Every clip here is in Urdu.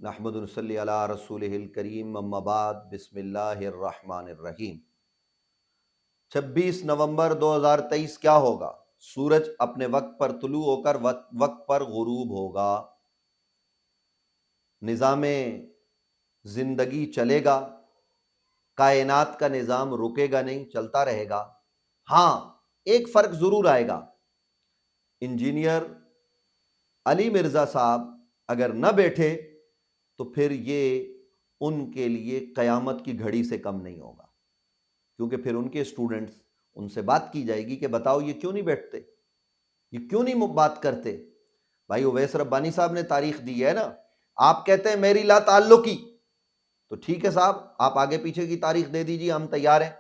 نحمد نصلی علی رسولہ الکریم، اما بعد، بسم اللہ الرحمن الرحیم۔ 26 نومبر 2023 کیا ہوگا؟ سورج اپنے وقت پر طلوع ہو کر وقت پر غروب ہوگا، نظام زندگی چلے گا، کائنات کا نظام رکے گا نہیں، چلتا رہے گا۔ ہاں، ایک فرق ضرور آئے گا۔ انجینئر علی مرزا صاحب اگر نہ بیٹھے تو پھر یہ ان کے لیے قیامت کی گھڑی سے کم نہیں ہوگا، کیونکہ پھر ان کے اسٹوڈنٹس ان سے بات کی جائے گی کہ بتاؤ یہ کیوں نہیں بیٹھتے، یہ کیوں نہیں بات کرتے۔ بھائی اویس ربانی صاحب نے تاریخ دی ہے نا، آپ کہتے ہیں میری لا تعلقی، تو ٹھیک ہے صاحب، آپ آگے پیچھے کی تاریخ دے دیجیے، ہم تیار ہیں۔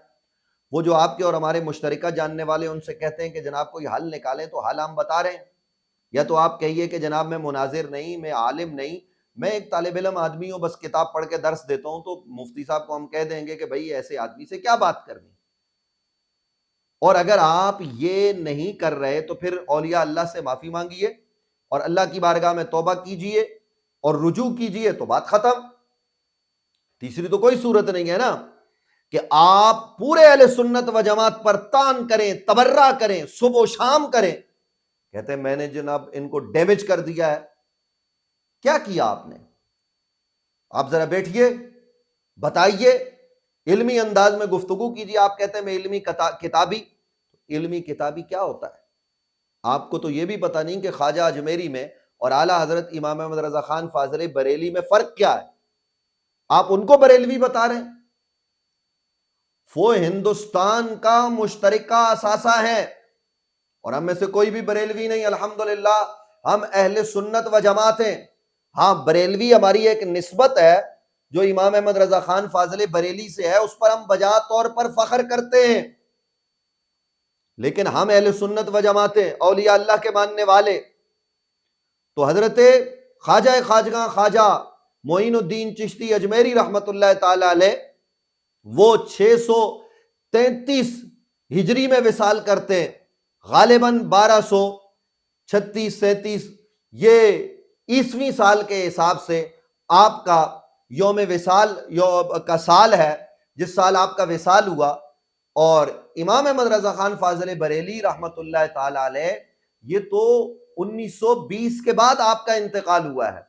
وہ جو آپ کے اور ہمارے مشترکہ جاننے والے ان سے کہتے ہیں کہ جناب کوئی حل نکالیں، تو حل ہم بتا رہے ہیں۔ یا تو آپ کہیے کہ جناب میں مناظر نہیں، میں عالم نہیں، میں ایک طالب علم آدمی ہوں، بس کتاب پڑھ کے درس دیتا ہوں، تو مفتی صاحب کو ہم کہہ دیں گے کہ بھائی ایسے آدمی سے کیا بات کرنی۔ اور اگر آپ یہ نہیں کر رہے تو پھر اولیاء اللہ سے معافی مانگیے اور اللہ کی بارگاہ میں توبہ کیجئے اور رجوع کیجئے، تو بات ختم۔ تیسری تو کوئی صورت نہیں ہے نا کہ آپ پورے اہل سنت و جماعت پر تان کریں، تبرہ کریں، صبح و شام کریں، کہتے ہیں میں نے جناب ان کو ڈیمیج کر دیا ہے۔ کیا کیا آپ نے؟ آپ ذرا بیٹھیے، بتائیے، علمی انداز میں گفتگو کیجیے۔ آپ کہتے ہیں میں علمی کتابی، علمی کتابی کیا ہوتا ہے؟ آپ کو تو یہ بھی پتہ نہیں کہ خواجہ اجمیری میں اور اعلیٰ حضرت امام احمد رضا خان فاضل بریلی میں فرق کیا ہے؟ آپ ان کو بریلوی بتا رہے ہیں۔ وہ ہندوستان کا مشترکہ اثاثہ ہے، اور ہم میں سے کوئی بھی بریلوی نہیں، الحمدللہ ہم اہل سنت و جماعت ہیں۔ ہاں، بریلوی ہماری ایک نسبت ہے جو امام احمد رضا خان فاضل بریلی سے ہے، اس پر ہم بجا طور پر فخر کرتے ہیں، لیکن ہم اہل سنت و جماعت ہیں، اولیاء اللہ کے ماننے والے۔ تو حضرت خواجہ خواجگاں خواجہ معین الدین چشتی اجمیری رحمت اللہ تعالی علیہ، وہ 633 ہجری میں وصال کرتے ہیں، غالباً 1236-37 یہ عیسوی سال کے حساب سے آپ کا یوم وصال کا سال ہے، جس سال آپ کا وصال ہوا۔ اور امام احمد رضا خان فاضل بریلی رحمت اللہ تعالی علیہ، یہ تو 1920 کے بعد آپ کا انتقال ہوا ہے،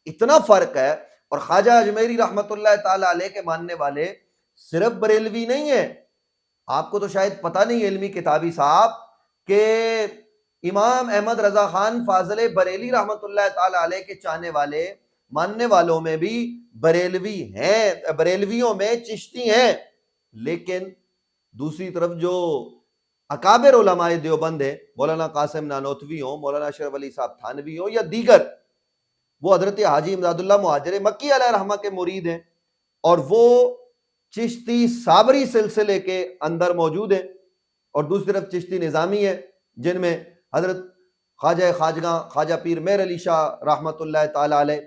اتنا فرق ہے۔ اور خواجہ اجمیری رحمت اللہ تعالی علیہ کے ماننے والے صرف بریلوی نہیں ہیں۔ آپ کو تو شاید پتہ نہیں علمی کتابی صاحب کہ امام احمد رضا خان فاضل بریلی رحمت اللہ تعالی علیہ کے چاہنے والے ماننے والوں میں بھی بریلوی ہیں، بریلویوں میں چشتی ہیں، لیکن دوسری طرف جو اکابر علماء دیوبند ہیں، مولانا قاسم نانوتوی ہوں، مولانا اشرف علی صاحب تھانوی ہوں یا دیگر، وہ حضرت حاجی امداد اللہ مہاجر مکی علیہ رحمہ کے مرید ہیں، اور وہ چشتی صابری سلسلے کے اندر موجود ہیں، اور دوسری طرف چشتی نظامی ہے جن میں حضرت خواجہ خواجگاں خواجہ پیر مہر علی شاہ رحمت اللہ تعالی علیہ،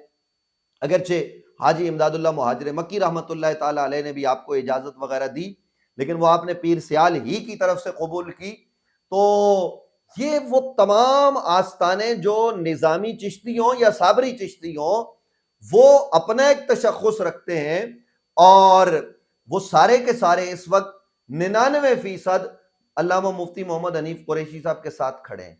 اگرچہ حاجی امداد اللہ مہاجر مکی رحمت اللہ تعالی علیہ نے بھی آپ کو اجازت وغیرہ دی، لیکن وہ آپ نے پیر سیال ہی کی طرف سے قبول کی۔ تو یہ وہ تمام آستانے جو نظامی چشتی ہوں یا صابری چشتی ہوں، وہ اپنا ایک تشخص رکھتے ہیں، اور وہ سارے کے سارے اس وقت 99% علامہ مفتی محمد حنیف قریشی صاحب کے ساتھ کھڑے ہیں۔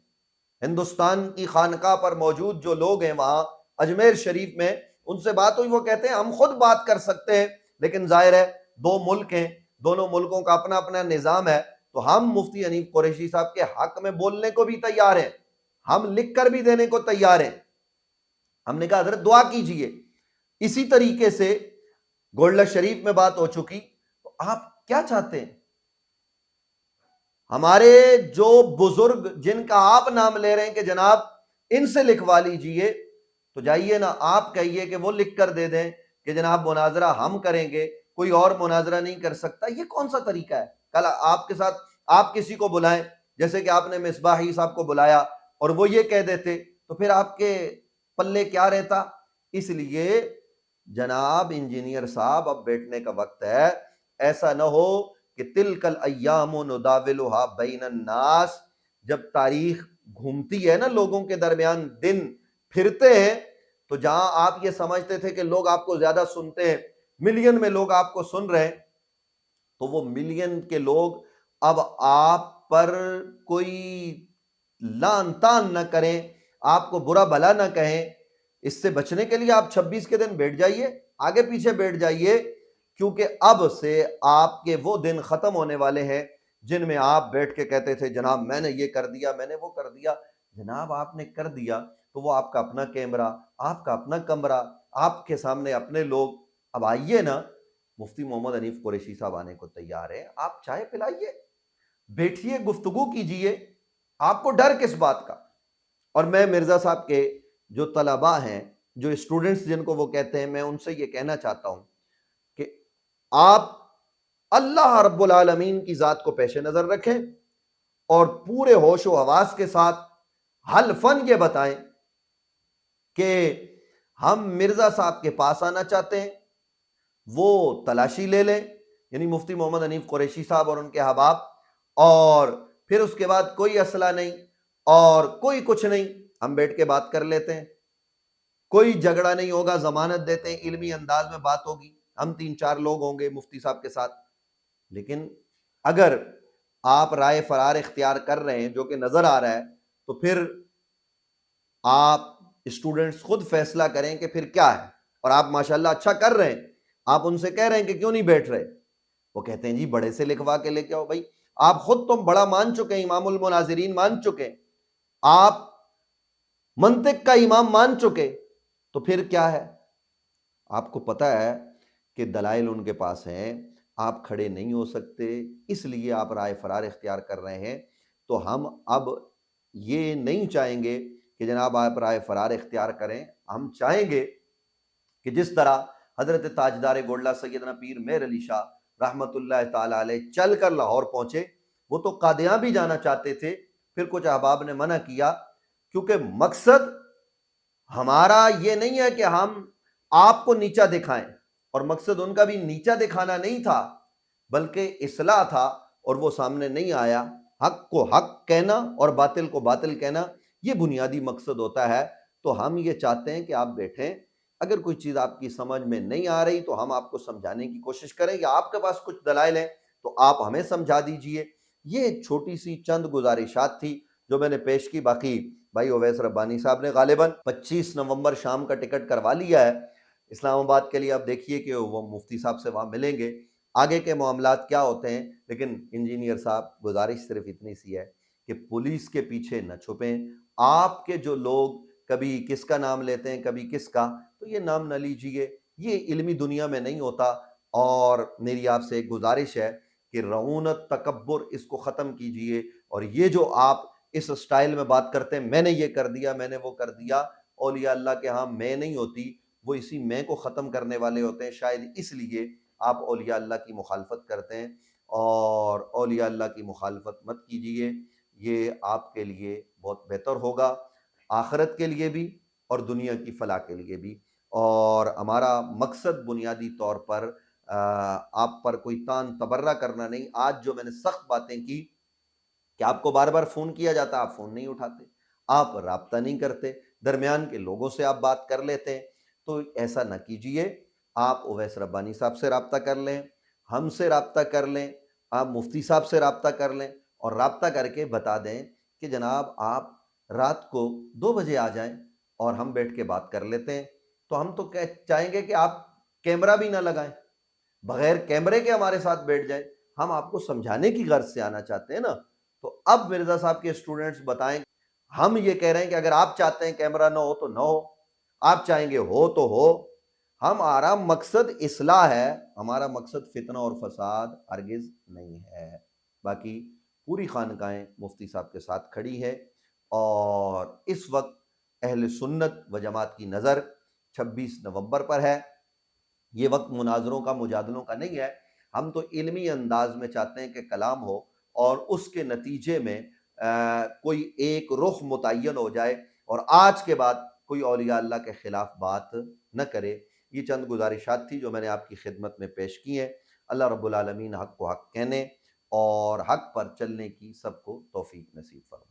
ہندوستان کی خانقاہ پر موجود جو لوگ ہیں وہاں اجمیر شریف میں، ان سے بات ہوئی، وہ کہتے ہیں ہم خود بات کر سکتے ہیں، لیکن ظاہر ہے دو ملک ہیں، دونوں ملکوں کا اپنا اپنا نظام ہے، تو ہم مفتی حنیف قریشی صاحب کے حق میں بولنے کو بھی تیار ہیں، ہم لکھ کر بھی دینے کو تیار ہیں۔ ہم نے کہا حضرت دعا کیجئے۔ اسی طریقے سے گولڈہ شریف میں بات ہو چکی، تو آپ کیا چاہتے ہیں؟ ہمارے جو بزرگ جن کا آپ نام لے رہے ہیں کہ جناب ان سے لکھوا لیجئے، تو جائیے نا، آپ کہیے کہ وہ لکھ کر دے دیں کہ جناب مناظرہ ہم کریں گے، کوئی اور مناظرہ نہیں کر سکتا۔ یہ کون سا طریقہ ہے؟ کل آپ کے ساتھ آپ کسی کو بلائیں، جیسے کہ آپ نے مصباحی صاحب کو بلایا اور وہ یہ کہہ دیتے، تو پھر آپ کے پلے کیا رہتا؟ اس لیے جناب انجینئر صاحب اب بیٹھنے کا وقت ہے، ایسا نہ ہو کہ تلک الایام نداولھا بین الناس، جب تاریخ گھومتی ہے نا لوگوں کے درمیان، دن پھرتے ہیں، تو جہاں آپ یہ سمجھتے تھے کہ لوگ آپ کو زیادہ سنتے ہیں، ملین میں لوگ آپ کو سن رہے ہیں، تو وہ ملین کے لوگ اب آپ پر کوئی لان تان نہ کریں، آپ کو برا بھلا نہ کہیں۔ اس سے بچنے کے لیے آپ 26 کے دن بیٹھ جائیے، آگے پیچھے بیٹھ جائیے، کیونکہ اب سے آپ کے وہ دن ختم ہونے والے ہیں جن میں آپ بیٹھ کے کہتے تھے جناب میں نے یہ کر دیا، میں نے وہ کر دیا۔ جناب آپ نے کر دیا تو وہ آپ کا اپنا کیمرہ، آپ کا اپنا کمرہ، آپ کے سامنے اپنے لوگ۔ اب آئیے نا، مفتی محمد حنیف قریشی صاحب آنے کو تیار ہیں، آپ چائے پلائیے، بیٹھیے، گفتگو کیجئے، آپ کو ڈر کس بات کا؟ اور میں مرزا صاحب کے جو طلباء ہیں، جو اسٹوڈنٹس جن کو وہ کہتے ہیں، میں ان سے یہ کہنا چاہتا ہوں کہ آپ اللہ رب العالمین کی ذات کو پیش نظر رکھیں اور پورے ہوش و حواس کے ساتھ حلفاً یہ بتائیں کہ ہم مرزا صاحب کے پاس آنا چاہتے ہیں، وہ تلاشی لے لیں، یعنی مفتی محمد حنیف قریشی صاحب اور ان کے احباب، اور پھر اس کے بعد کوئی اسلحہ نہیں اور کوئی کچھ نہیں، ہم بیٹھ کے بات کر لیتے ہیں، کوئی جھگڑا نہیں ہوگا، ضمانت دیتے ہیں، علمی انداز میں بات ہوگی، ہم 3-4 لوگ ہوں گے مفتی صاحب کے ساتھ۔ لیکن اگر آپ رائے فرار اختیار کر رہے ہیں جو کہ نظر آ رہا ہے، تو پھر آپ اسٹوڈنٹس خود فیصلہ کریں کہ پھر کیا ہے۔ اور آپ ماشاءاللہ اچھا کر رہے ہیں، آپ ان سے کہہ رہے ہیں کہ کیوں نہیں بیٹھ رہے، وہ کہتے ہیں جی بڑے سے لکھوا کے لے کے آؤ۔ بھائی آپ خود تم بڑا مان چکے ہیں، امام المناظرین مان چکے ہیں، آپ منطق کا امام مان چکے، تو پھر کیا ہے؟ آپ کو پتہ ہے کہ دلائل ان کے پاس ہیں، آپ کھڑے نہیں ہو سکتے، اس لیے آپ رائے فرار اختیار کر رہے ہیں۔ تو ہم اب یہ نہیں چاہیں گے کہ جناب آپ رائے فرار اختیار کریں، ہم چاہیں گے کہ جس طرح حضرت تاجدار گولڈہ سیدنا پیر مہر علی شاہ رحمت اللہ تعالی علیہ چل کر لاہور پہنچے، وہ تو قادیاں بھی جانا چاہتے تھے، پھر کچھ احباب نے منع کیا، کیونکہ مقصد ہمارا یہ نہیں ہے کہ ہم آپ کو نیچا دکھائیں، اور مقصد ان کا بھی نیچا دکھانا نہیں تھا بلکہ اصلاح تھا، اور وہ سامنے نہیں آیا۔ حق کو حق کہنا اور باطل کو باطل کہنا، یہ بنیادی مقصد ہوتا ہے۔ تو ہم یہ چاہتے ہیں کہ آپ بیٹھیں، اگر کوئی چیز آپ کی سمجھ میں نہیں آ رہی تو ہم آپ کو سمجھانے کی کوشش کریں، یا آپ کے پاس کچھ دلائل ہیں تو آپ ہمیں سمجھا دیجئے۔ یہ ایک چھوٹی سی چند گزارشات تھی جو میں نے پیش کی۔ باقی بھائی اویس ربانی صاحب نے غالباً 25 نومبر شام کا ٹکٹ کروا لیا ہے اسلام آباد کے لیے۔ اب دیکھیے کہ وہ مفتی صاحب سے وہاں ملیں گے، آگے کے معاملات کیا ہوتے ہیں۔ لیکن انجینئر صاحب گزارش صرف اتنی سی ہے کہ پولیس کے پیچھے نہ چھپیں۔ آپ کے جو لوگ کبھی کس کا نام لیتے ہیں، کبھی کس کا، تو یہ نام نہ لیجئے، یہ علمی دنیا میں نہیں ہوتا۔ اور میری آپ سے ایک گزارش ہے کہ رعونت، تکبر، اس کو ختم کیجئے، اور یہ جو آپ اس سٹائل میں بات کرتے ہیں میں نے یہ کر دیا، میں نے وہ کر دیا، اولیاء اللہ کے ہاں میں نہیں ہوتی، وہ اسی میں کو ختم کرنے والے ہوتے ہیں۔ شاید اس لیے آپ اولیاء اللہ کی مخالفت کرتے ہیں، اور اولیاء اللہ کی مخالفت مت کیجئے، یہ آپ کے لیے بہت بہتر ہوگا، آخرت کے لیے بھی اور دنیا کی فلاح کے لیے بھی۔ اور ہمارا مقصد بنیادی طور پر آپ پر کوئی تان تبرہ کرنا نہیں۔ آج جو میں نے سخت باتیں کی کہ آپ کو بار بار فون کیا جاتا، آپ فون نہیں اٹھاتے، آپ رابطہ نہیں کرتے، درمیان کے لوگوں سے آپ بات کر لیتے ہیں، تو ایسا نہ کیجئے۔ آپ اویس ربانی صاحب سے رابطہ کر لیں، ہم سے رابطہ کر لیں، آپ مفتی صاحب سے رابطہ کر لیں، اور رابطہ کر کے بتا دیں کہ جناب آپ رات کو 2 بجے آ جائیں اور ہم بیٹھ کے بات کر لیتے ہیں۔ تو ہم تو چاہیں گے کہ آپ کیمرہ بھی نہ لگائیں، بغیر کیمرے کے ہمارے ساتھ بیٹھ جائیں، ہم آپ کو سمجھانے کی غرض سے آنا چاہتے ہیں نا۔ تو اب مرزا صاحب کے اسٹوڈنٹس بتائیں، ہم یہ کہہ رہے ہیں کہ اگر آپ چاہتے ہیں کیمرہ نہ ہو تو نہ ہو، آپ چاہیں گے ہو تو ہو، ہمارا مقصد اصلاح ہے، ہمارا مقصد فتنہ اور فساد ہرگز نہیں ہے۔ باقی پوری خانقاہیں مفتی صاحب کے ساتھ کھڑی ہے، اور اس وقت اہل سنت و جماعت کی نظر 26 نومبر پر ہے۔ یہ وقت مناظروں کا، مجادلوں کا نہیں ہے، ہم تو علمی انداز میں چاہتے ہیں کہ کلام ہو، اور اس کے نتیجے میں کوئی ایک رخ متعین ہو جائے، اور آج کے بعد کوئی اولیاء اللہ کے خلاف بات نہ کرے۔ یہ چند گزارشات تھی جو میں نے آپ کی خدمت میں پیش کی ہیں۔ اللہ رب العالمین حق کو حق کہنے اور حق پر چلنے کی سب کو توفیق نصیب فرمائے۔